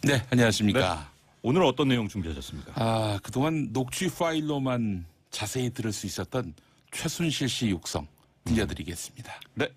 네, 안녕하십니까. 네. 오늘 어떤 내용 준비하셨습니까? 그동안 녹취 파일로만 자세히 들을 수 있었던 최순실 씨 육성 들려드리겠습니다. 네.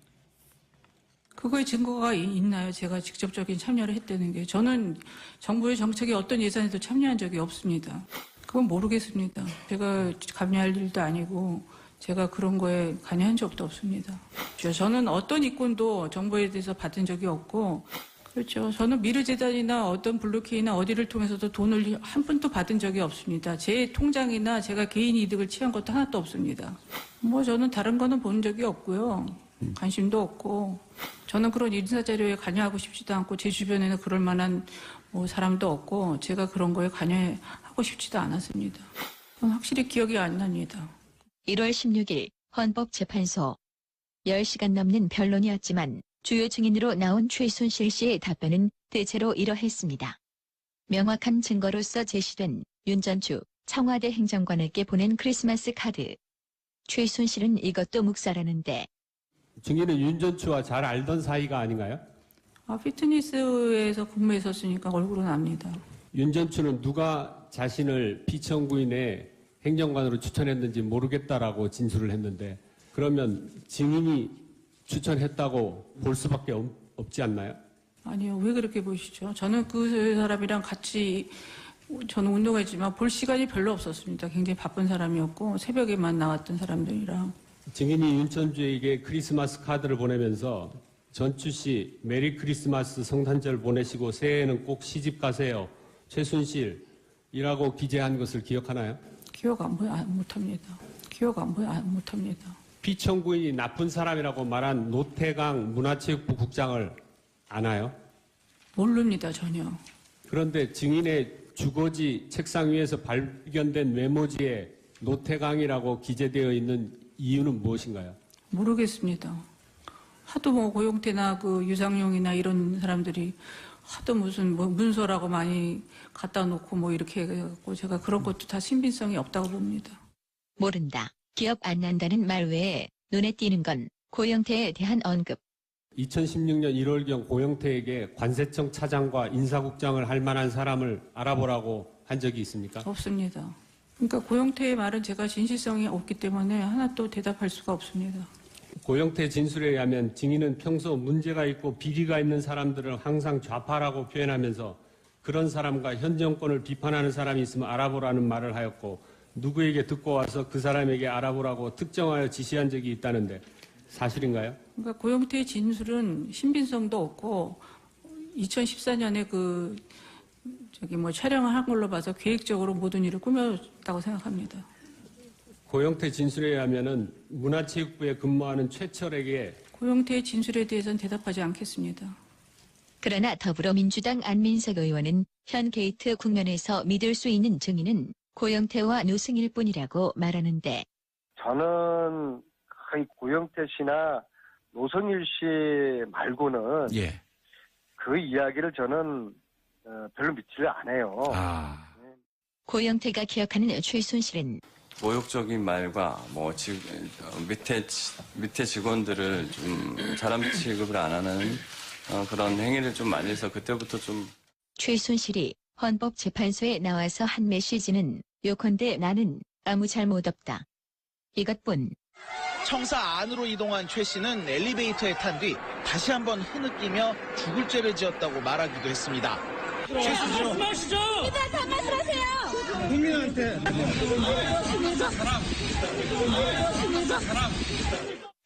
그거에 증거가 있나요? 제가 직접적인 참여를 했다는 게. 저는 정부의 정책에 어떤 예산에도 참여한 적이 없습니다. 그건 모르겠습니다. 제가 관여할 일도 아니고 제가 그런 거에 관여한 적도 없습니다. 저는 어떤 이권도 정부에 대해서 받은 적이 없고, 그렇죠. 저는 미르재단이나 어떤 블루케이나 어디를 통해서도 돈을 한 푼도 받은 적이 없습니다. 제 통장이나 제가 개인 이득을 취한 것도 하나도 없습니다. 저는 다른 거는 본 적이 없고요. 관심도 없고, 저는 그런 인사자료에 관여하고 싶지도 않고, 제 주변에는 그럴 만한 사람도 없고, 제가 그런 거에 관여하고 싶지도 않았습니다. 그건 확실히 기억이 안 납니다. 1월 16일 헌법재판소 10시간 넘는 변론이었지만 주요 증인으로 나온 최순실 씨의 답변은 대체로 이러했습니다. 명확한 증거로서 제시된 윤전추 청와대 행정관에게 보낸 크리스마스 카드. 최순실은 이것도 묵살하는데 증인은 윤전추와 잘 알던 사이가 아닌가요? 피트니스에서 근무했었으니까 얼굴은 압니다. 윤전추는 누가 자신을 피청구인의 행정관으로 추천했는지 모르겠다라고 진술을 했는데, 그러면 증인이 추천했다고 볼 수밖에 없지 않나요? 아니요. 왜 그렇게 보시죠? 저는 그 사람이랑 같이 저는 운동했지만 볼 시간이 별로 없었습니다. 굉장히 바쁜 사람이었고 새벽에만 나왔던 사람들이랑. 증인이 윤전추에게 크리스마스 카드를 보내면서 전추 씨 메리 크리스마스 성탄절 보내시고 새해에는 꼭 시집 가세요. 최순실이라고 기재한 것을 기억하나요? 기억 못합니다. 기억 못합니다. 피청구인이 나쁜 사람이라고 말한 노태강 문화체육부 국장을 아나요? 모릅니다. 전혀. 그런데 증인의 주거지 책상 위에서 발견된 메모지에 노태강이라고 기재되어 있는 이유는 무엇인가요? 모르겠습니다. 하도 고용태나 유상용이나 이런 사람들이 하도 무슨 문서라고 많이 갖다 놓고 이렇게 해갖고 제가 그런 것도 다 신빙성이 없다고 봅니다. 모른다, 기억 안 난다는 말 외에 눈에 띄는 건 고영태에 대한 언급. 2016년 1월경 고영태에게 관세청 차장과 인사국장을 할 만한 사람을 알아보라고 한 적이 있습니까? 없습니다. 그러니까 고영태의 말은 제가 진실성이 없기 때문에 하나도 대답할 수가 없습니다. 고영태 진술에 의하면 증인은 평소 문제가 있고 비리가 있는 사람들을 항상 좌파라고 표현하면서 그런 사람과 현 정권을 비판하는 사람이 있으면 알아보라는 말을 하였고, 누구에게 듣고 와서 그 사람에게 알아보라고 특정하여 지시한 적이 있다는데 사실인가요? 그러니까 고영태의 진술은 신빙성도 없고 2014년에 촬영을 한 걸로 봐서 계획적으로 모든 일을 꾸몄다고 생각합니다. 고영태 진술에 의하면은 문화체육부에 근무하는 최철에게 고영태의 진술에 대해서는 대답하지 않겠습니다. 그러나 더불어민주당 안민석 의원은 현 게이트 국면에서 믿을 수 있는 증인은 고영태와 노승일 뿐이라고 말하는데, 저는 거의 고영태 씨나 노승일 씨 말고는 예. 그 이야기를 저는 별로 믿지를 않아요. 고영태가 기억하는 최순실은 모욕적인 말과 밑에 직원들을 좀 사람 취급을 안 하는 그런 행위를 좀 많이 해서 그때부터 좀. 최순실이 헌법재판소에 나와서 한 메시지는 요컨대 나는 아무 잘못 없다. 이것뿐. 청사 안으로 이동한 최 씨는 엘리베이터에 탄 뒤 다시 한번 흐느끼며 죽을 죄를 지었다고 말하기도 했습니다. 무슨 말씀이시죠? 이들한테 한 말씀 하세요. 국민한테.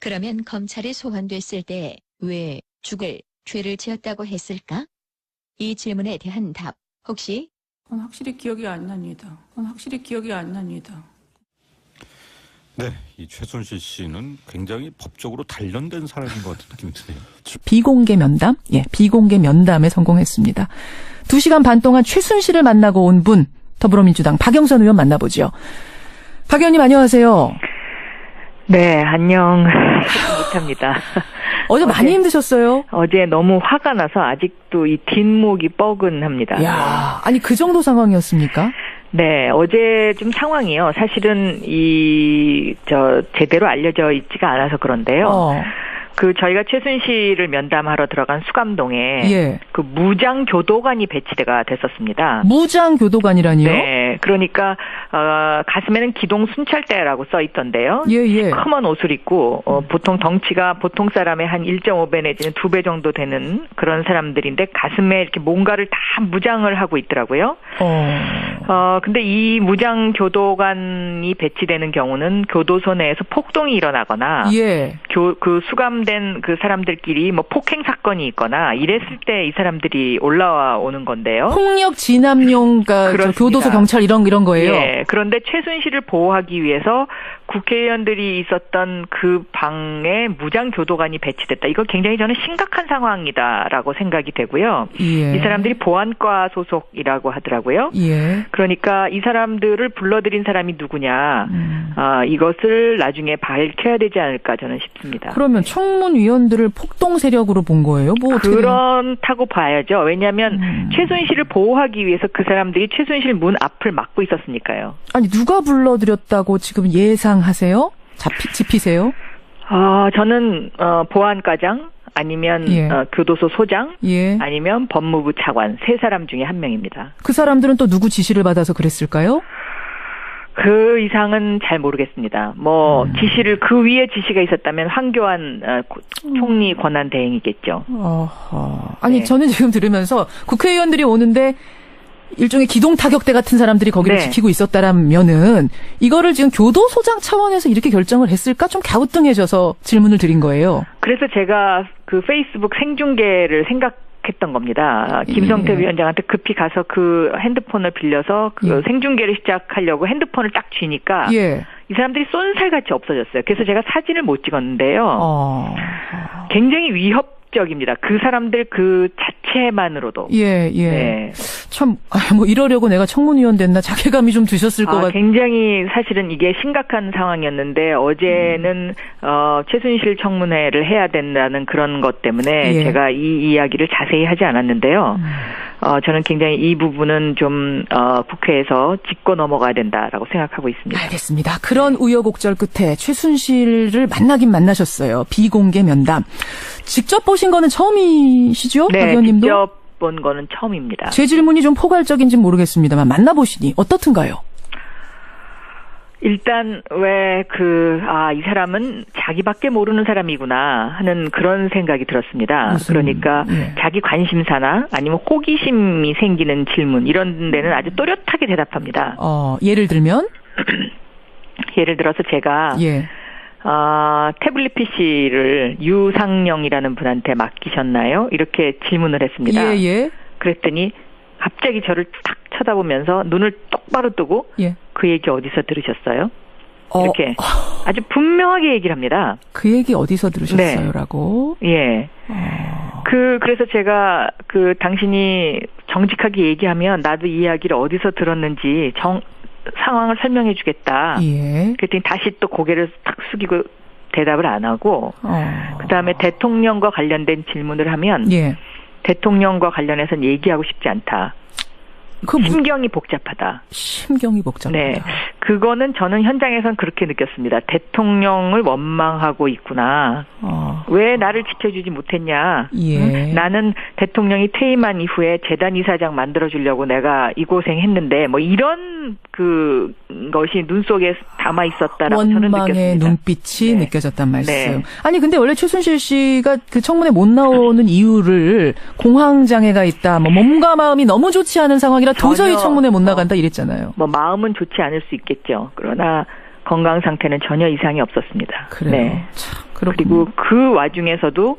그러면 검찰에 소환됐을 때 왜 죽을 죄를 지었다고 했을까? 이 질문에 대한 답 혹시? 그건 확실히 기억이 안 납니다. 네, 이 최순실 씨는 굉장히 법적으로 단련된 사람인 것 같은 느낌이 드네요. 비공개 면담? 비공개 면담에 성공했습니다. 2시간 반 동안 최순실을 만나고 온 분, 더불어민주당 박영선 의원 만나보죠. 박 의원님 안녕하세요. 네, 안녕 못합니다. 어제 많이 힘드셨어요? 어제 너무 화가 나서 아직도 이 뒷목이 뻐근합니다. 이야, 아니 그 정도 상황이었습니까? 네, 어제 좀 상황이요. 사실은 제대로 알려져 있지가 않아서 그런데요. 그 저희가 최순실을 면담하러 들어간 수감동에 예. 그 무장 교도관이 배치가 됐었습니다. 무장 교도관이라니요? 네, 그러니까 가슴에는 기동 순찰대라고 써 있던데요. 예. 큼은 옷을 입고 보통 덩치가 보통 사람의 한 1.5배 내지는 2배 정도 되는 그런 사람들인데 가슴에 이렇게 뭔가를 다 무장을 하고 있더라고요. 근데 이 무장 교도관이 배치되는 경우는 교도소 내에서 폭동이 일어나거나 예. 그 수감된 그 사람들끼리 뭐 폭행 사건이 있거나 이랬을 때 이 사람들이 올라와 오는 건데요. 폭력 진압용가 교도소 경찰 이런 거예요. 예. 그런데 최순실을 보호하기 위해서 국회의원들이 있었던 그 방에 무장 교도관이 배치됐다. 이거 굉장히 저는 심각한 상황이다라고 생각이 되고요. 예. 이 사람들이 보안과 소속이라고 하더라고요. 예. 그러니까 이 사람들을 불러들인 사람이 누구냐. 이것을 나중에 밝혀야 되지 않을까 저는 싶습니다. 그러면 청문위원들을 폭동 세력으로 본 거예요? 뭐 그렇다고 봐야죠. 왜냐하면 최순실을 보호하기 위해서 그 사람들이 최순실 문 앞을 막고 있었으니까요. 아니 누가 불러들였다고 지금 예상하세요? 짚히세요? 저는 보안과장 아니면 예. 교도소 소장 예. 아니면 법무부 차관 세 사람 중에 한 명입니다. 그 사람들은 또 누구 지시를 받아서 그랬을까요? 그 이상은 잘 모르겠습니다. 뭐 지시를 그 위에 지시가 있었다면 황교안 총리 권한 대행이겠죠. 아니 네. 저는 지금 들으면서 국회의원들이 오는데 일종의 기동 타격대 같은 사람들이 거기를 네. 지키고 있었다라면은 이거를 지금 교도소장 차원에서 이렇게 결정을 했을까 좀 갸우뚱해져서 질문을 드린 거예요. 그래서 제가 그 페이스북 생중계를 생각했던 겁니다. 김성태 위원장한테 급히 가서 그 핸드폰을 빌려서 그 생중계를 시작하려고 핸드폰을 딱 쥐니까 이 사람들이 쏜살같이 없어졌어요. 그래서 제가 사진을 못 찍었는데요. 굉장히 위협적입니다. 그 사람들 그 자체만으로도. 네. 참, 뭐 이러려고 내가 청문위원 됐나 자괴감이 좀 드셨을 것 같아요. 굉장히 사실은 이게 심각한 상황이었는데 어제는 최순실 청문회를 해야 된다는 그런 것 때문에 제가 이 이야기를 자세히 하지 않았는데요. 저는 굉장히 이 부분은 좀 국회에서 짚고 넘어가야 된다라고 생각하고 있습니다. 알겠습니다. 그런 우여곡절 끝에 최순실을 만나긴 만나셨어요. 비공개 면담. 직접 보신 거는 처음이시죠? 박 네, 의원님도? 직접 본 거는 처음입니다. 제 질문이 좀 포괄적인지는 모르겠습니다만 만나보시니 어떻든가요? 일단 왜 이 사람은 자기밖에 모르는 사람이구나 하는 그런 생각이 들었습니다. 그러니까 자기 관심사나 아니면 호기심이 생기는 질문 이런 데는 아주 또렷하게 대답합니다. 예를 들면? 예를 들어서 제가 태블릿 PC를 유상영이라는 분한테 맡기셨나요? 이렇게 질문을 했습니다. 그랬더니 갑자기 저를 딱 쳐다보면서 눈을 똑바로 뜨고 그 얘기 어디서 들으셨어요? 이렇게 아주 분명하게 얘기를 합니다. 그 얘기 어디서 들으셨어요?라고? 그래서 제가 당신이 정직하게 얘기하면 나도 이 이야기를 어디서 들었는지 상황을 설명해 주겠다. 그랬더니 다시 또 고개를 탁 숙이고 대답을 안 하고 그다음에 대통령과 관련된 질문을 하면 대통령과 관련해서는 얘기하고 싶지 않다. 심경이 복잡하다. 심경이 복잡하다. 네, 그거는 저는 현장에선 그렇게 느꼈습니다. 대통령을 원망하고 있구나. 왜 나를 지켜주지 못했냐. 나는 대통령이 퇴임한 이후에 재단 이사장 만들어주려고 내가 이 고생했는데 뭐 이런 것이 눈 속에 담아 있었다라고 저는 느꼈습니다. 원망의 눈빛이 느껴졌단 말씀. 아니 근데 원래 최순실 씨가 그 청문회 못 나오는 이유를 공황장애가 있다. 뭐 몸과 마음이 너무 좋지 않은 상황이라 도저히 청문회 못 나간다 이랬잖아요. 뭐 마음은 좋지 않을 수 있겠죠. 그러나 건강 상태는 전혀 이상이 없었습니다. 그래요. 그리고 그 와중에서도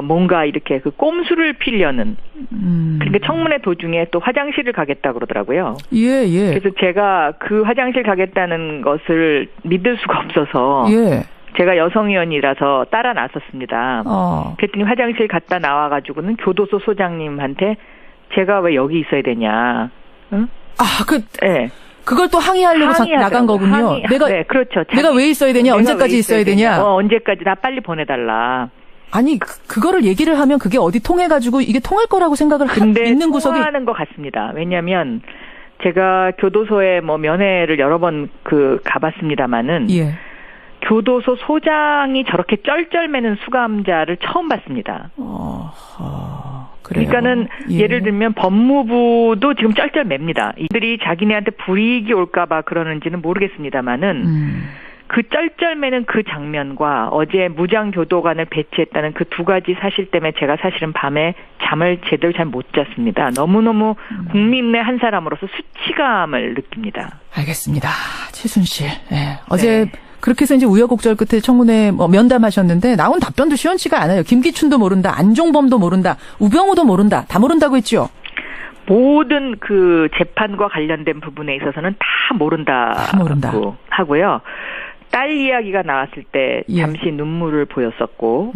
뭔가 이렇게 꼼수를 피려는. 그러니까 청문회 도중에 또 화장실을 가겠다 그러더라고요. 그래서 제가 그 화장실 가겠다는 것을 믿을 수가 없어서 제가 여성위원이라서 따라 나섰습니다. 그랬더니 화장실 갔다 나와가지고는 교도소 소장님한테 제가 왜 여기 있어야 되냐. 응? 그걸 또 항의하려고 나간 거군요. 그렇죠. 내가 왜 있어야 되냐? 언제까지 있어야 되냐? 언제까지 나 빨리 보내달라. 아니 그거를 얘기를 하면 그게 어디 통해가지고 이게 통할 거라고 생각을 있는 구석이 통하는 것 같습니다. 왜냐하면 제가 교도소에 뭐 면회를 여러 번 가봤습니다마는 교도소 소장이 저렇게 쩔쩔매는 수감자를 처음 봤습니다. 그래요. 그러니까는 예를 들면 법무부도 지금 쩔쩔맵니다. 이들이 자기네한테 불이익이 올까봐 그러는지는 모르겠습니다만은 그 쩔쩔매는 그 장면과 어제 무장교도관을 배치했다는 그 두 가지 사실 때문에 제가 사실은 밤에 잠을 제대로 잘 못 잤습니다. 너무너무 국민의 한 사람으로서 수치감을 느낍니다. 알겠습니다. 최순실. 네. 어제 그렇게 해서 이제 우여곡절 끝에 청문회 면담하셨는데 나온 답변도 시원치가 않아요. 김기춘도 모른다. 안종범도 모른다. 우병우도 모른다. 다 모른다고 했죠? 모든 그 재판과 관련된 부분에 있어서는 다 모른다고 하고요. 딸 이야기가 나왔을 때 잠시 눈물을 보였었고,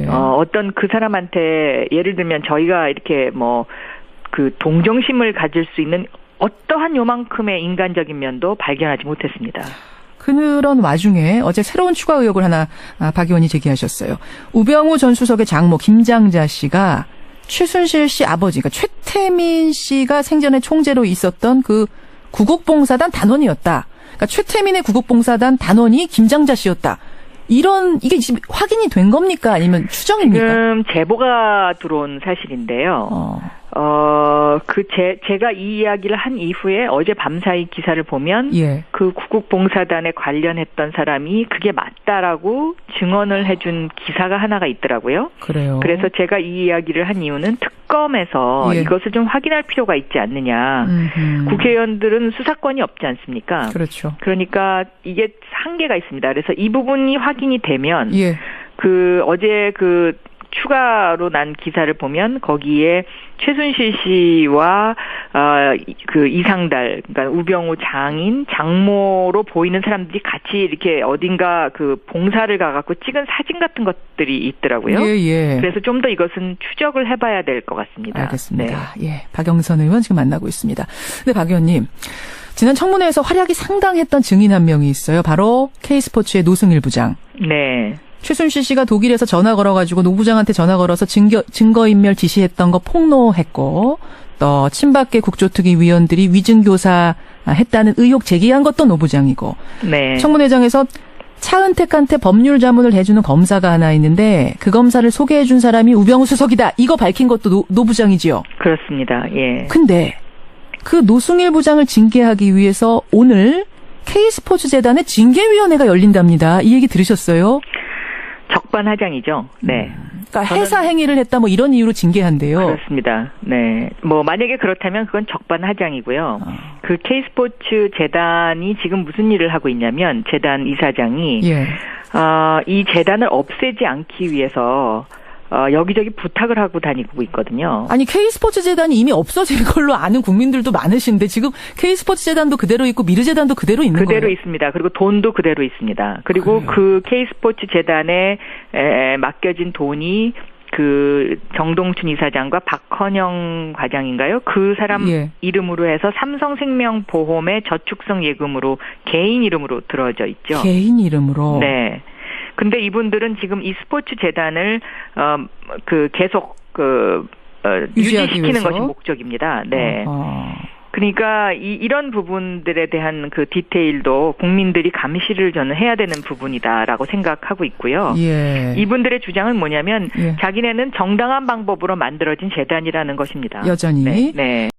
어떤 그 사람한테 예를 들면 저희가 이렇게 그 동정심을 가질 수 있는 어떠한 요만큼의 인간적인 면도 발견하지 못했습니다. 그런 와중에 어제 새로운 추가 의혹을 하나 박 의원이 제기하셨어요. 우병우 전 수석의 장모 김장자 씨가 최순실 씨 아버지, 그러니까 최태민 씨가 생전에 총재로 있었던 그 구국봉사단 단원이었다. 그러니까 최태민의 구국봉사단 단원이 김장자 씨였다. 이게 지금 확인이 된 겁니까? 아니면 추정입니까? 지금 제보가 들어온 사실인데요. 제가 이 이야기를 한 이후에 어제 밤사이 기사를 보면 그 구국봉사단에 관련했던 사람이 그게 맞다라고 증언을 해준 기사가 하나가 있더라고요. 그래요. 그래서 제가 이 이야기를 한 이유는 특검에서 이것을 좀 확인할 필요가 있지 않느냐. 국회의원들은 수사권이 없지 않습니까? 그렇죠. 그러니까 이게 한계가 있습니다. 그래서 이 부분이 확인이 되면 어제 추가로 난 기사를 보면 거기에 최순실 씨와 그 이상달, 그러니까 우병우 장모로 보이는 사람들이 같이 이렇게 어딘가 그 봉사를 가갖고 찍은 사진 같은 것들이 있더라고요. 그래서 좀 더 이것은 추적을 해봐야 될 것 같습니다. 알겠습니다. 박영선 의원 지금 만나고 있습니다. 네, 박 의원님. 지난 청문회에서 활약이 상당했던 증인 한 명이 있어요. 바로 K스포츠의 노승일 부장. 네. 최순실 씨가 독일에서 전화 걸어가지고 노 부장한테 전화 걸어서 증거인멸 지시했던 거 폭로했고, 또 친박계 국조특위 위원들이 위증교사 했다는 의혹 제기한 것도 노 부장이고, 청문회장에서 차은택한테 법률 자문을 해주는 검사가 하나 있는데 그 검사를 소개해준 사람이 우병우 수석이다. 이거 밝힌 것도 노 부장이지요? 그렇습니다. 근데 그 노승일 부장을 징계하기 위해서 오늘 K스포츠재단의 징계위원회가 열린답니다. 이 얘기 들으셨어요? 적반하장이죠. 네. 그러니까 회사 행위를 했다 이런 이유로 징계한대요. 그렇습니다. 네. 만약에 그렇다면 그건 적반하장이고요. 그 K스포츠 재단이 지금 무슨 일을 하고 있냐면 재단 이사장이 이 재단을 없애지 않기 위해서 여기저기 부탁을 하고 다니고 있거든요. 아니 K스포츠 재단이 이미 없어진 걸로 아는 국민들도 많으신데 지금 K스포츠 재단도 그대로 있고 미르 재단도 그대로 있는 거예요? 그대로 있습니다. 그리고 돈도 그대로 있습니다. 그리고 그 K스포츠 재단에 맡겨진 돈이 그 정동춘 이사장과 박헌영 과장인가요? 그 사람 이름으로 해서 삼성생명보험의 저축성 예금으로 개인 이름으로 들어져 있죠. 개인 이름으로? 네. 근데 이분들은 지금 이 스포츠 재단을 계속 유지시키는 것이 목적입니다. 네. 그러니까 이런 부분들에 대한 그 디테일도 국민들이 감시를 저는 해야 되는 부분이다라고 생각하고 있고요. 이분들의 주장은 뭐냐면 자기네는 정당한 방법으로 만들어진 재단이라는 것입니다. 여전히. 네.